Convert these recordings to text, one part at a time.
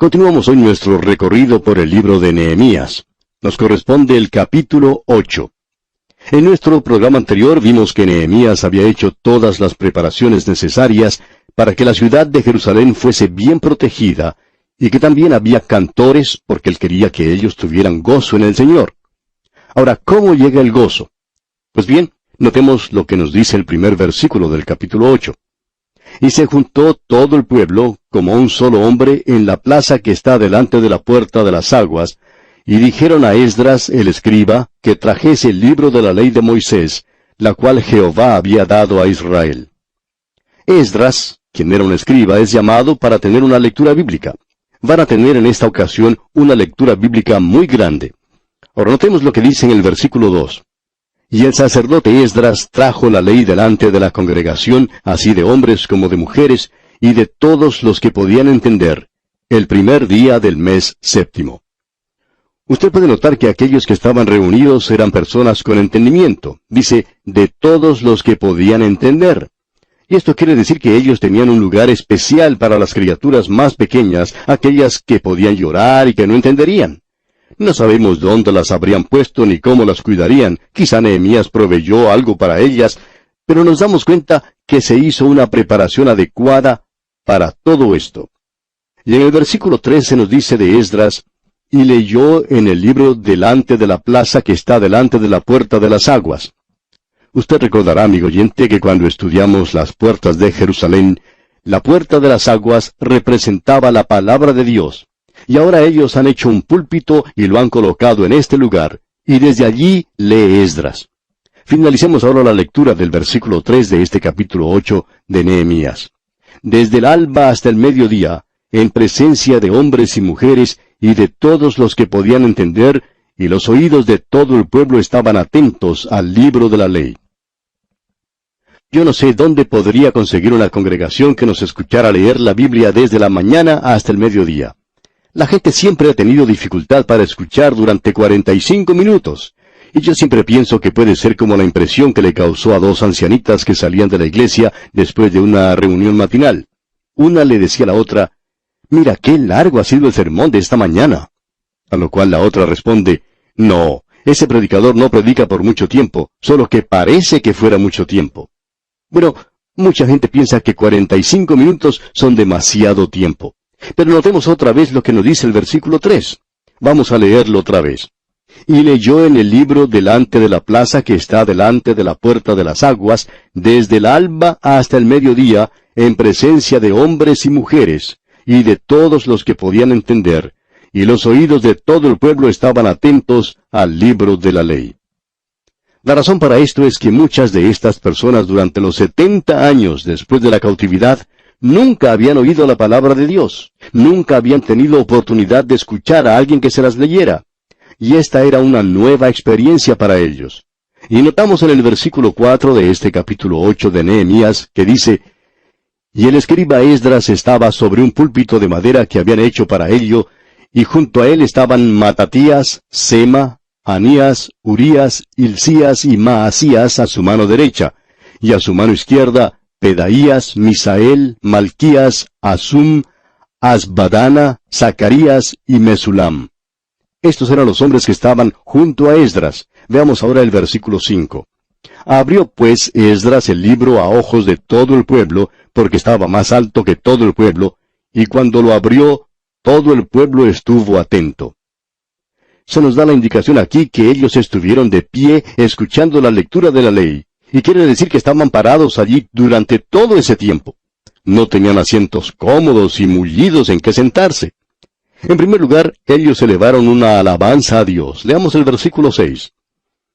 Continuamos hoy nuestro recorrido por el libro de Nehemías. Nos corresponde el capítulo 8. En nuestro programa anterior vimos que Nehemías había hecho todas las preparaciones necesarias para que la ciudad de Jerusalén fuese bien protegida, y que también había cantores porque él quería que ellos tuvieran gozo en el Señor. Ahora, ¿cómo llega el gozo? Pues bien, notemos lo que nos dice el primer versículo del capítulo 8. Y se juntó todo el pueblo, como un solo hombre, en la plaza que está delante de la puerta de las aguas, y dijeron a Esdras el escriba que trajese el libro de la ley de Moisés, la cual Jehová había dado a Israel. Esdras, quien era un escriba, es llamado para tener una lectura bíblica. Van a tener en esta ocasión una lectura bíblica muy grande. Ahora notemos lo que dice en el versículo 2. Y el sacerdote Esdras trajo la ley delante de la congregación, así de hombres como de mujeres, y de todos los que podían entender, el primer día del mes séptimo. Usted puede notar que aquellos que estaban reunidos eran personas con entendimiento. Dice, de todos los que podían entender. Y esto quiere decir que ellos tenían un lugar especial para las criaturas más pequeñas, aquellas que podían llorar y que no entenderían. No sabemos dónde las habrían puesto ni cómo las cuidarían. Quizá Nehemías proveyó algo para ellas, pero nos damos cuenta que se hizo una preparación adecuada para todo esto. Y en el versículo 13 nos dice de Esdras, y leyó en el libro delante de la plaza que está delante de la puerta de las aguas. Usted recordará, amigo oyente, que cuando estudiamos las puertas de Jerusalén, la puerta de las aguas representaba la palabra de Dios. Y ahora ellos han hecho un púlpito y lo han colocado en este lugar, y desde allí lee Esdras. Finalicemos ahora la lectura del versículo 3 de este capítulo 8 de Nehemías. Desde el alba hasta el mediodía, en presencia de hombres y mujeres, y de todos los que podían entender, y los oídos de todo el pueblo estaban atentos al libro de la ley. Yo no sé dónde podría conseguir una congregación que nos escuchara leer la Biblia desde la mañana hasta el mediodía. La gente siempre ha tenido dificultad para escuchar durante 45 minutos. Y yo siempre pienso que puede ser como la impresión que le causó a dos ancianitas que salían de la iglesia después de una reunión matinal. Una le decía a la otra, «Mira, qué largo ha sido el sermón de esta mañana». A lo cual la otra responde, «No, ese predicador no predica por mucho tiempo, solo que parece que fuera mucho tiempo». Bueno, mucha gente piensa que 45 minutos son demasiado tiempo. Pero notemos otra vez lo que nos dice el versículo 3. Vamos a leerlo otra vez. Y leyó en el libro delante de la plaza que está delante de la puerta de las aguas, desde el alba hasta el mediodía, en presencia de hombres y mujeres, y de todos los que podían entender, y los oídos de todo el pueblo estaban atentos al libro de la ley. La razón para esto es que muchas de estas personas durante los 70 años después de la cautividad nunca habían oído la palabra de Dios, nunca habían tenido oportunidad de escuchar a alguien que se las leyera. Y esta era una nueva experiencia para ellos. Y notamos en el versículo 4 de este capítulo 8 de Nehemías, que dice, «Y el escriba Esdras estaba sobre un púlpito de madera que habían hecho para ello, y junto a él estaban Matatías, Sema, Anías, Urías, Hilcías y Maasías a su mano derecha, y a su mano izquierda Pedaías, Misael, Malquías, Asum, Asbadana, Zacarías y Mesulam». Estos eran los hombres que estaban junto a Esdras. Veamos ahora el versículo 5. Abrió pues Esdras el libro a ojos de todo el pueblo, porque estaba más alto que todo el pueblo, y cuando lo abrió, todo el pueblo estuvo atento. Se nos da la indicación aquí que ellos estuvieron de pie escuchando la lectura de la ley, y quiere decir que estaban parados allí durante todo ese tiempo. No tenían asientos cómodos y mullidos en que sentarse. En primer lugar, ellos elevaron una alabanza a Dios. Leamos el versículo 6.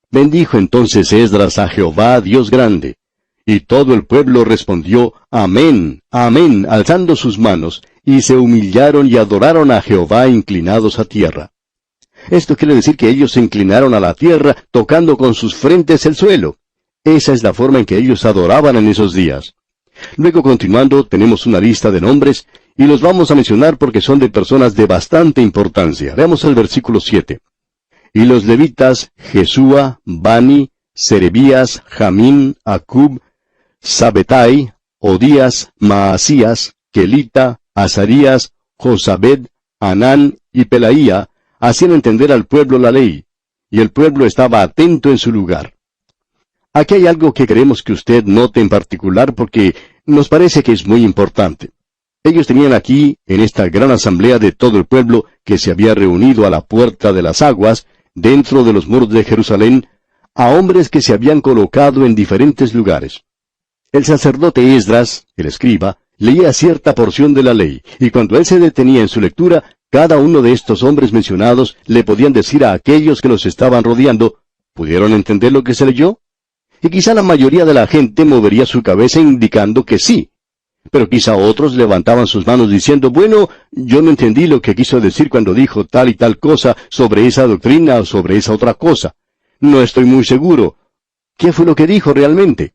Bendijo entonces Esdras a Jehová, Dios grande. Y todo el pueblo respondió, Amén, Amén, alzando sus manos, y se humillaron y adoraron a Jehová inclinados a tierra. Esto quiere decir que ellos se inclinaron a la tierra, tocando con sus frentes el suelo. Esa es la forma en que ellos adoraban en esos días. Luego, continuando, tenemos una lista de nombres, y los vamos a mencionar porque son de personas de bastante importancia. Veamos el versículo 7. Y los levitas, Jesúa, Bani, Serebías, Jamín, Acub, Sabetai, Odías, Maasías, Kelita, Azarías, Josabed, Anán y Pelaía hacían entender al pueblo la ley, y el pueblo estaba atento en su lugar. Aquí hay algo que queremos que usted note en particular porque nos parece que es muy importante. Ellos tenían aquí, en esta gran asamblea de todo el pueblo que se había reunido a la puerta de las aguas, dentro de los muros de Jerusalén, a hombres que se habían colocado en diferentes lugares. El sacerdote Esdras, el escriba, leía cierta porción de la ley, y cuando él se detenía en su lectura, cada uno de estos hombres mencionados le podían decir a aquellos que los estaban rodeando, ¿pudieron entender lo que se leyó? Y quizá la mayoría de la gente movería su cabeza indicando que sí. Pero quizá otros levantaban sus manos diciendo, bueno, yo no entendí lo que quiso decir cuando dijo tal y tal cosa sobre esa doctrina o sobre esa otra cosa. No estoy muy seguro. ¿Qué fue lo que dijo realmente?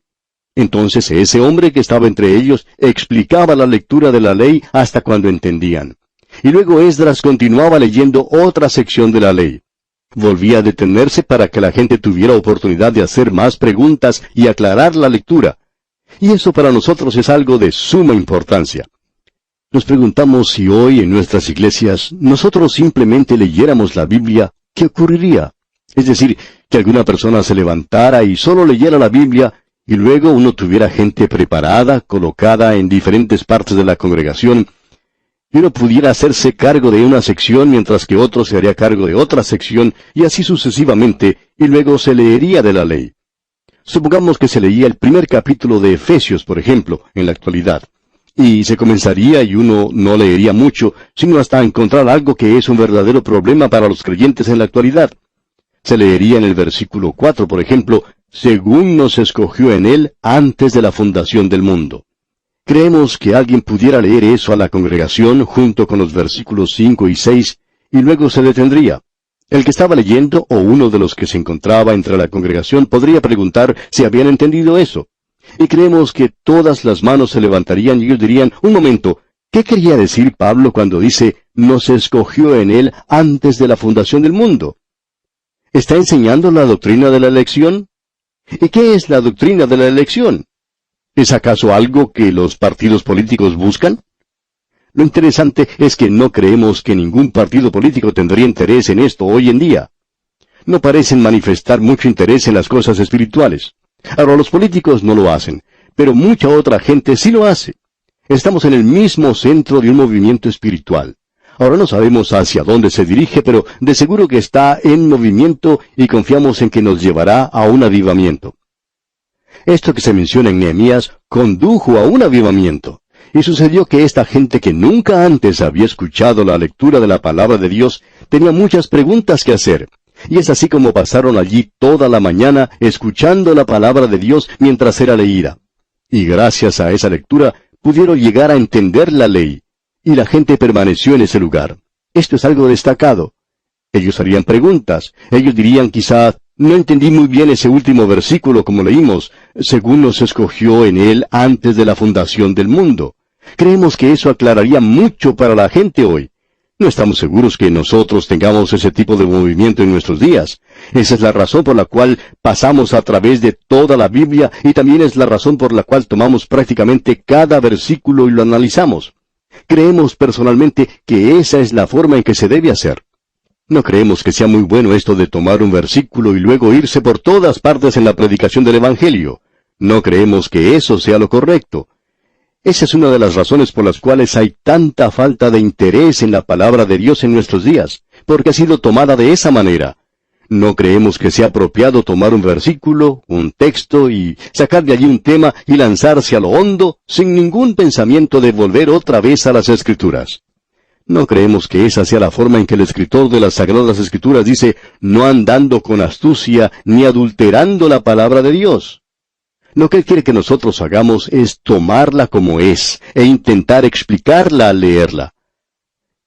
Entonces ese hombre que estaba entre ellos explicaba la lectura de la ley hasta cuando entendían. Y luego Esdras continuaba leyendo otra sección de la ley. Volvía a detenerse para que la gente tuviera oportunidad de hacer más preguntas y aclarar la lectura. Y eso para nosotros es algo de suma importancia. Nos preguntamos si hoy en nuestras iglesias nosotros simplemente leyéramos la Biblia, ¿qué ocurriría? Es decir, que alguna persona se levantara y solo leyera la Biblia, y luego uno tuviera gente preparada, colocada en diferentes partes de la congregación, y uno pudiera hacerse cargo de una sección mientras que otro se haría cargo de otra sección, y así sucesivamente, y luego se leería de la ley. Supongamos que se leía el primer capítulo de Efesios, por ejemplo, en la actualidad, y se comenzaría y uno no leería mucho, sino hasta encontrar algo que es un verdadero problema para los creyentes en la actualidad. Se leería en el versículo 4, por ejemplo, según nos escogió en Él antes de la fundación del mundo. Creemos que alguien pudiera leer eso a la congregación junto con los versículos 5 y 6, y luego se detendría. El que estaba leyendo o uno de los que se encontraba entre la congregación podría preguntar si habían entendido eso. Y creemos que todas las manos se levantarían y ellos dirían, un momento, ¿qué quería decir Pablo cuando dice, nos escogió en Él antes de la fundación del mundo? ¿Está enseñando la doctrina de la elección? ¿Y qué es la doctrina de la elección? ¿Es acaso algo que los partidos políticos buscan? Lo interesante es que no creemos que ningún partido político tendría interés en esto hoy en día. No parecen manifestar mucho interés en las cosas espirituales. Ahora, los políticos no lo hacen, pero mucha otra gente sí lo hace. Estamos en el mismo centro de un movimiento espiritual. Ahora no sabemos hacia dónde se dirige, pero de seguro que está en movimiento y confiamos en que nos llevará a un avivamiento. Esto que se menciona en Nehemías condujo a un avivamiento. Y sucedió que esta gente que nunca antes había escuchado la lectura de la palabra de Dios tenía muchas preguntas que hacer. Y es así como pasaron allí toda la mañana escuchando la palabra de Dios mientras era leída. Y gracias a esa lectura pudieron llegar a entender la ley. Y la gente permaneció en ese lugar. Esto es algo destacado. Ellos harían preguntas. Ellos dirían quizá, no entendí muy bien ese último versículo como leímos, según nos escogió en Él antes de la fundación del mundo. Creemos que eso aclararía mucho para la gente hoy. No estamos seguros que nosotros tengamos ese tipo de movimiento en nuestros días. Esa es la razón por la cual pasamos a través de toda la Biblia y también es la razón por la cual tomamos prácticamente cada versículo y lo analizamos. Creemos personalmente que esa es la forma en que se debe hacer. No creemos que sea muy bueno esto de tomar un versículo y luego irse por todas partes en la predicación del Evangelio. No creemos que eso sea lo correcto. Esa es una de las razones por las cuales hay tanta falta de interés en la palabra de Dios en nuestros días, porque ha sido tomada de esa manera. No creemos que sea apropiado tomar un versículo, un texto y sacar de allí un tema y lanzarse a lo hondo sin ningún pensamiento de volver otra vez a las Escrituras. No creemos que esa sea la forma en que el escritor de las Sagradas Escrituras dice, no andando con astucia ni adulterando la palabra de Dios. Lo que Él quiere que nosotros hagamos es tomarla como es e intentar explicarla al leerla.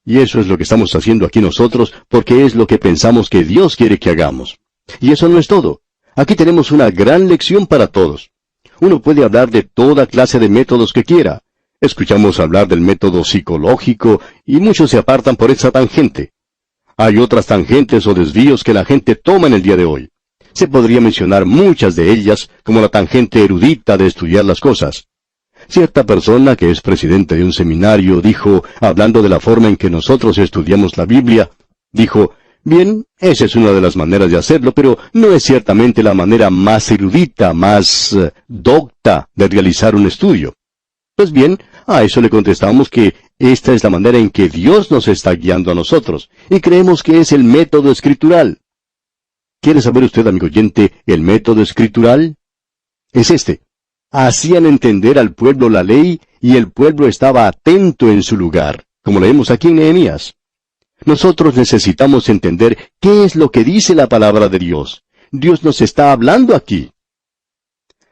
Y eso es lo que estamos haciendo aquí nosotros, porque es lo que pensamos que Dios quiere que hagamos. Y eso no es todo. Aquí tenemos una gran lección para todos. Uno puede hablar de toda clase de métodos que quiera. Escuchamos hablar del método psicológico, y muchos se apartan por esa tangente. Hay otras tangentes o desvíos que la gente toma en el día de hoy. Se podría mencionar muchas de ellas, como la tangente erudita de estudiar las cosas. Cierta persona que es presidente de un seminario dijo, hablando de la forma en que nosotros estudiamos la Biblia, dijo, bien, esa es una de las maneras de hacerlo, pero no es ciertamente la manera más erudita, más docta de realizar un estudio. Pues bien, a eso le contestamos que esta es la manera en que Dios nos está guiando a nosotros, y creemos que es el método escritural. ¿Quiere saber usted, amigo oyente, el método escritural? Es este. Hacían entender al pueblo la ley, y el pueblo estaba atento en su lugar, como leemos aquí en Nehemías. Nosotros necesitamos entender qué es lo que dice la palabra de Dios. Dios nos está hablando aquí.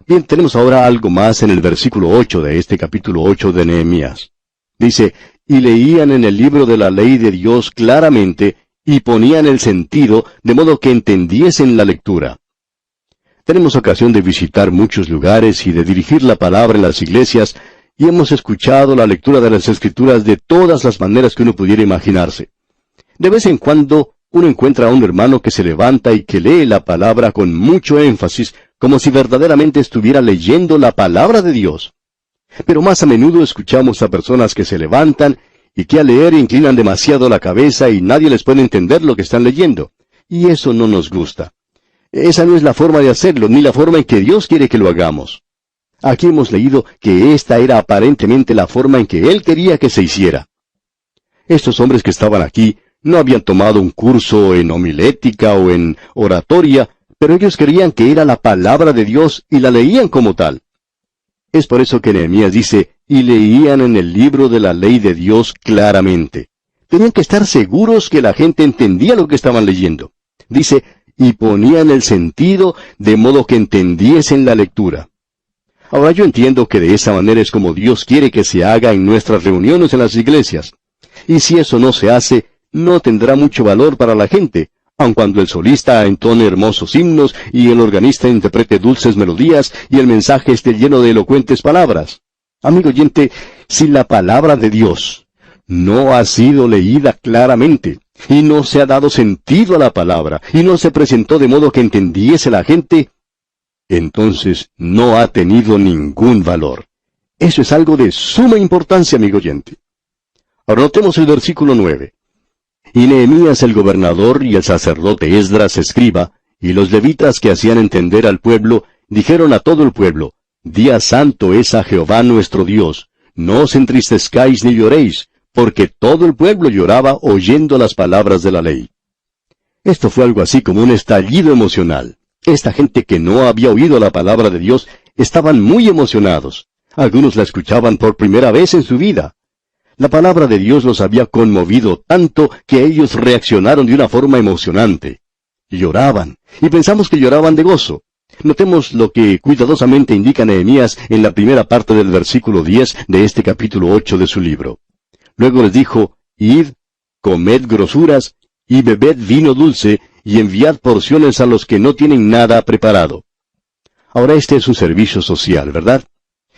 Bien, tenemos ahora algo más en el versículo 8 de este capítulo 8 de Nehemías. Dice, y leían en el libro de la ley de Dios claramente, y ponían el sentido, de modo que entendiesen la lectura. Tenemos ocasión de visitar muchos lugares y de dirigir la palabra en las iglesias, y hemos escuchado la lectura de las Escrituras de todas las maneras que uno pudiera imaginarse. De vez en cuando uno encuentra a un hermano que se levanta y que lee la palabra con mucho énfasis, como si verdaderamente estuviera leyendo la palabra de Dios. Pero más a menudo escuchamos a personas que se levantan y que al leer inclinan demasiado la cabeza y nadie les puede entender lo que están leyendo. Y eso no nos gusta. Esa no es la forma de hacerlo, ni la forma en que Dios quiere que lo hagamos. Aquí hemos leído que esta era aparentemente la forma en que Él quería que se hiciera. Estos hombres que estaban aquí no habían tomado un curso en homilética o en oratoria, pero ellos creían que era la palabra de Dios y la leían como tal. Es por eso que Nehemías dice, y leían en el libro de la ley de Dios claramente. Tenían que estar seguros que la gente entendía lo que estaban leyendo. Dice, y ponían el sentido de modo que entendiesen la lectura. Ahora yo entiendo que de esa manera es como Dios quiere que se haga en nuestras reuniones en las iglesias. Y si eso no se hace, no tendrá mucho valor para la gente, aun cuando el solista entone hermosos himnos y el organista interprete dulces melodías y el mensaje esté lleno de elocuentes palabras. Amigo oyente, si la palabra de Dios no ha sido leída claramente, y no se ha dado sentido a la palabra, y no se presentó de modo que entendiese la gente, entonces no ha tenido ningún valor. Eso es algo de suma importancia, amigo oyente. Ahora notemos el versículo 9. Y Nehemías el gobernador y el sacerdote Esdras escriba, y los levitas que hacían entender al pueblo, dijeron a todo el pueblo, Día santo es a Jehová nuestro Dios, no os entristezcáis ni lloréis, porque todo el pueblo lloraba oyendo las palabras de la ley. Esto fue algo así como un estallido emocional. Esta gente que no había oído la palabra de Dios estaban muy emocionados. Algunos la escuchaban por primera vez en su vida. La palabra de Dios los había conmovido tanto que ellos reaccionaron de una forma emocionante. Lloraban, y pensamos que lloraban de gozo. Notemos lo que cuidadosamente indica Nehemías en la primera parte del versículo 10 de este capítulo 8 de su libro. Luego les dijo, Id, comed grosuras, y bebed vino dulce, y enviad porciones a los que no tienen nada preparado. Ahora este es un servicio social, ¿verdad?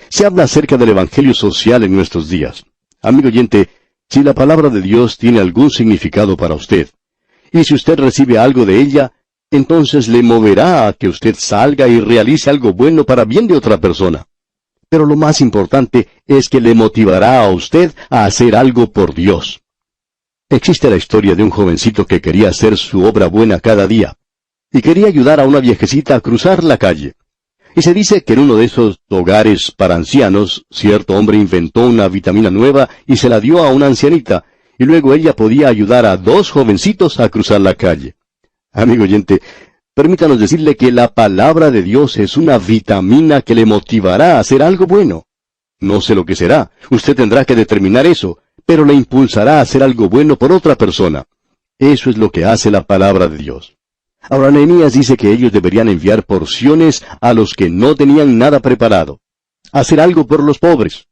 Se habla acerca del evangelio social en nuestros días. Amigo oyente, si la palabra de Dios tiene algún significado para usted, y si usted recibe algo de ella, entonces le moverá a que usted salga y realice algo bueno para bien de otra persona. Pero lo más importante es que le motivará a usted a hacer algo por Dios. Existe la historia de un jovencito que quería hacer su obra buena cada día, y quería ayudar a una viejecita a cruzar la calle. Y se dice que en uno de esos hogares para ancianos, cierto hombre inventó una vitamina nueva y se la dio a una ancianita, y luego ella podía ayudar a 2 jovencitos a cruzar la calle. Amigo oyente, permítanos decirle que la palabra de Dios es una vitamina que le motivará a hacer algo bueno. No sé lo que será, usted tendrá que determinar eso, pero le impulsará a hacer algo bueno por otra persona. Eso es lo que hace la palabra de Dios. Ahora Nehemías dice que ellos deberían enviar porciones a los que no tenían nada preparado. Hacer algo por los pobres.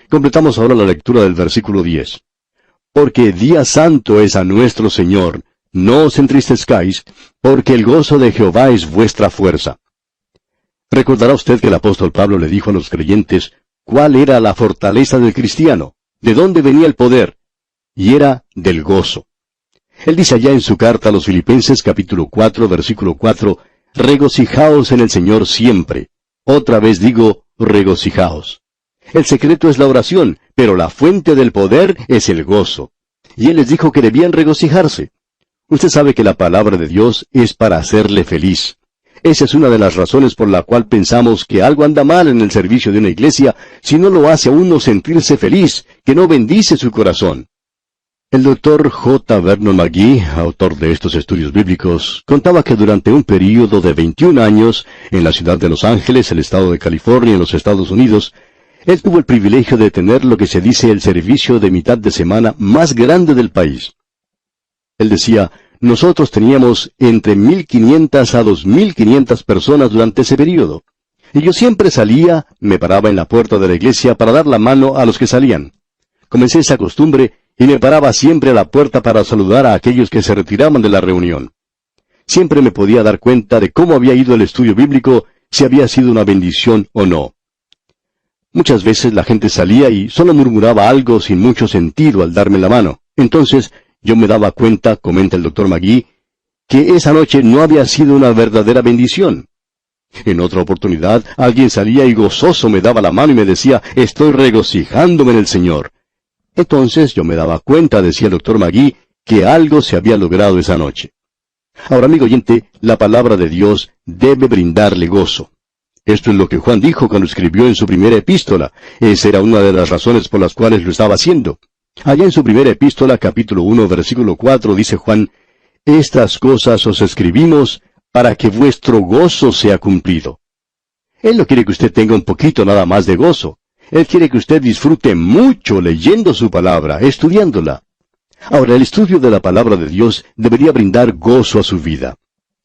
Completamos ahora la lectura del versículo 10. Porque día santo es a nuestro Señor, no os entristezcáis, porque el gozo de Jehová es vuestra fuerza. Recordará usted que el apóstol Pablo le dijo a los creyentes cuál era la fortaleza del cristiano, de dónde venía el poder, y era del gozo. Él dice allá en su carta a los Filipenses capítulo 4, versículo 4, regocijaos en el Señor siempre. Otra vez digo, regocijaos. El secreto es la oración, pero la fuente del poder es el gozo. Y Él les dijo que debían regocijarse. Usted sabe que la palabra de Dios es para hacerle feliz. Esa es una de las razones por la cual pensamos que algo anda mal en el servicio de una iglesia si no lo hace a uno sentirse feliz, que no bendice su corazón. El doctor J. Vernon McGee, autor de estos estudios bíblicos, contaba que durante un período de 21 años, en la ciudad de Los Ángeles, el estado de California, en los Estados Unidos, él tuvo el privilegio de tener lo que se dice el servicio de mitad de semana más grande del país. Él decía, nosotros teníamos entre 1,500 a 2,500 personas durante ese período. Y yo siempre salía, me paraba en la puerta de la iglesia para dar la mano a los que salían. Comencé esa costumbre y me paraba siempre a la puerta para saludar a aquellos que se retiraban de la reunión. Siempre me podía dar cuenta de cómo había ido el estudio bíblico, si había sido una bendición o no. Muchas veces la gente salía y solo murmuraba algo sin mucho sentido al darme la mano. Entonces, yo me daba cuenta, comenta el doctor McGee, que esa noche no había sido una verdadera bendición. En otra oportunidad, alguien salía y gozoso me daba la mano y me decía, estoy regocijándome en el Señor. Entonces yo me daba cuenta, decía el doctor McGee, que algo se había logrado esa noche. Ahora, amigo oyente, la palabra de Dios debe brindarle gozo. Esto es lo que Juan dijo cuando escribió en su primera epístola. Esa era una de las razones por las cuales lo estaba haciendo. Allá en su primera epístola, capítulo 1, versículo 4, dice Juan, estas cosas os escribimos para que vuestro gozo sea cumplido. Él no quiere que usted tenga un poquito nada más de gozo. Él quiere que usted disfrute mucho leyendo su palabra, estudiándola. Ahora, el estudio de la palabra de Dios debería brindar gozo a su vida.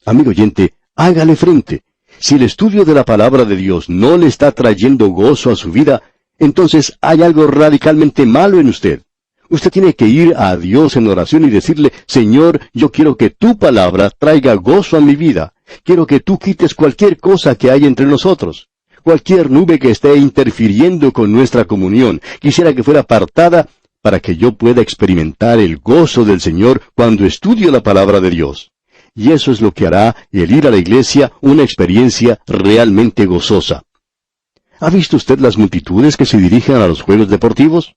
Amigo oyente, hágale frente. Si el estudio de la palabra de Dios no le está trayendo gozo a su vida, entonces hay algo radicalmente malo en usted. Usted tiene que ir a Dios en oración y decirle, Señor, yo quiero que tu palabra traiga gozo a mi vida. Quiero que tú quites cualquier cosa que hay entre nosotros. Cualquier nube que esté interfiriendo con nuestra comunión. Quisiera que fuera apartada para que yo pueda experimentar el gozo del Señor cuando estudio la palabra de Dios. Y eso es lo que hará el ir a la iglesia una experiencia realmente gozosa. ¿Ha visto usted las multitudes que se dirigen a los juegos deportivos?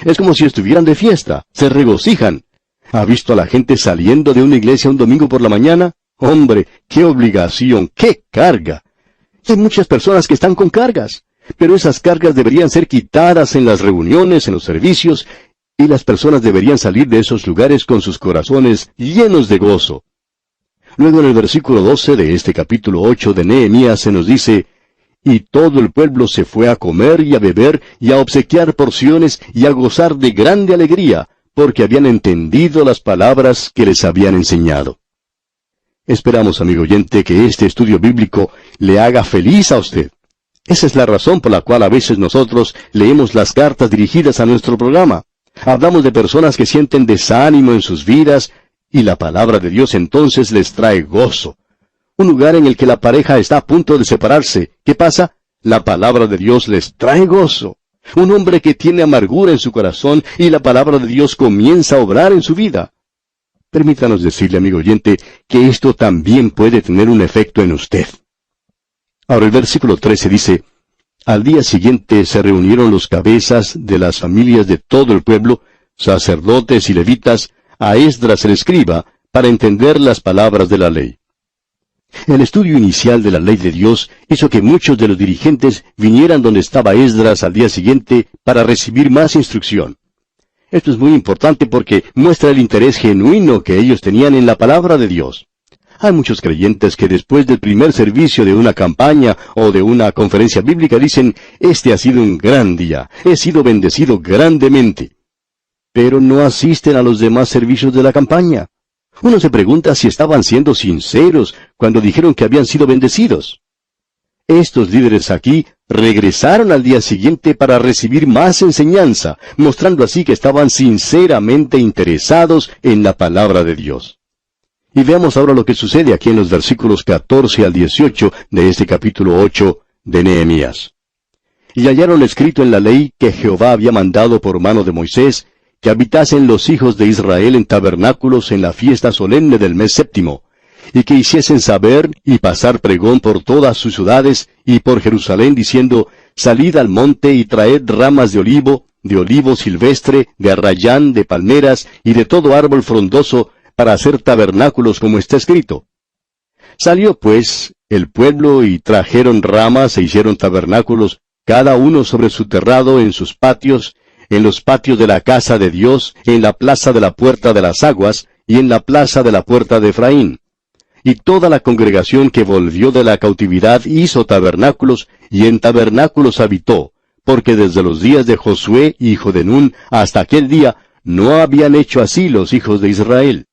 Es como si estuvieran de fiesta, se regocijan. ¿Ha visto a la gente saliendo de una iglesia un domingo por la mañana? Hombre, qué obligación, qué carga. Hay muchas personas que están con cargas, pero esas cargas deberían ser quitadas en las reuniones, en los servicios, y las personas deberían salir de esos lugares con sus corazones llenos de gozo. Luego en el versículo 12 de este capítulo 8 de Nehemías se nos dice, y todo el pueblo se fue a comer y a beber y a obsequiar porciones y a gozar de grande alegría, porque habían entendido las palabras que les habían enseñado. Esperamos, amigo oyente, que este estudio bíblico le haga feliz a usted. Esa es la razón por la cual a veces nosotros leemos las cartas dirigidas a nuestro programa. Hablamos de personas que sienten desánimo en sus vidas, y la palabra de Dios entonces les trae gozo. Un lugar en el que la pareja está a punto de separarse. ¿Qué pasa? La palabra de Dios les trae gozo. Un hombre que tiene amargura en su corazón y la palabra de Dios comienza a obrar en su vida. Permítanos decirle, amigo oyente, que esto también puede tener un efecto en usted. Ahora el versículo 13 dice, al día siguiente se reunieron los cabezas de las familias de todo el pueblo, sacerdotes y levitas, a Esdras el escriba, para entender las palabras de la ley. El estudio inicial de la ley de Dios hizo que muchos de los dirigentes vinieran donde estaba Esdras al día siguiente para recibir más instrucción. Esto es muy importante porque muestra el interés genuino que ellos tenían en la palabra de Dios. Hay muchos creyentes que después del primer servicio de una campaña o de una conferencia bíblica dicen, este ha sido un gran día, he sido bendecido grandemente. Pero no asisten a los demás servicios de la campaña. Uno se pregunta si estaban siendo sinceros cuando dijeron que habían sido bendecidos. Estos líderes aquí regresaron al día siguiente para recibir más enseñanza, mostrando así que estaban sinceramente interesados en la palabra de Dios. Y veamos ahora lo que sucede aquí en los versículos 14 al 18 de este capítulo 8 de Nehemías. Y hallaron escrito en la ley que Jehová había mandado por mano de Moisés, que habitasen los hijos de Israel en tabernáculos en la fiesta solemne del mes séptimo, y que hiciesen saber y pasar pregón por todas sus ciudades y por Jerusalén, diciendo, salid al monte y traed ramas de olivo silvestre, de arrayán, de palmeras y de todo árbol frondoso, para hacer tabernáculos como está escrito. Salió pues el pueblo y trajeron ramas e hicieron tabernáculos, cada uno sobre su terrado en sus patios, en los patios de la casa de Dios, en la plaza de la puerta de las aguas, y en la plaza de la puerta de Efraín. Y toda la congregación que volvió de la cautividad hizo tabernáculos, y en tabernáculos habitó, porque desde los días de Josué, hijo de Nun, hasta aquel día, no habían hecho así los hijos de Israel.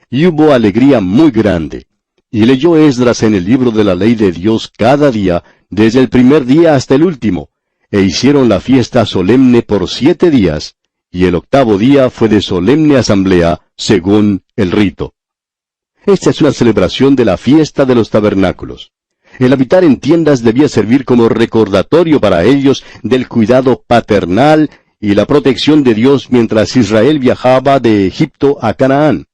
Y hubo alegría muy grande. Y leyó Esdras en el libro de la ley de Dios cada día, desde el primer día hasta el último, e hicieron la fiesta solemne por 7 días, y el 8º día fue de solemne asamblea, según el rito. Esta es una celebración de la fiesta de los tabernáculos. El habitar en tiendas debía servir como recordatorio para ellos del cuidado paternal y la protección de Dios mientras Israel viajaba de Egipto a Canaán.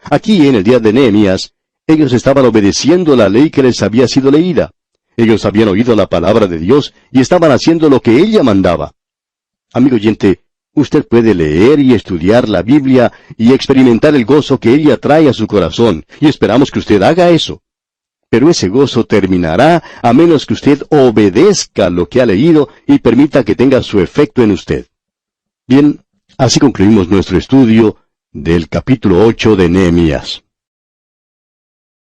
Aquí, en el día de Nehemías, ellos estaban obedeciendo la ley que les había sido leída. Ellos habían oído la palabra de Dios y estaban haciendo lo que ella mandaba. Amigo oyente, usted puede leer y estudiar la Biblia y experimentar el gozo que ella trae a su corazón, y esperamos que usted haga eso. Pero ese gozo terminará a menos que usted obedezca lo que ha leído y permita que tenga su efecto en usted. Bien, así concluimos nuestro estudio del capítulo 8 de Nehemías.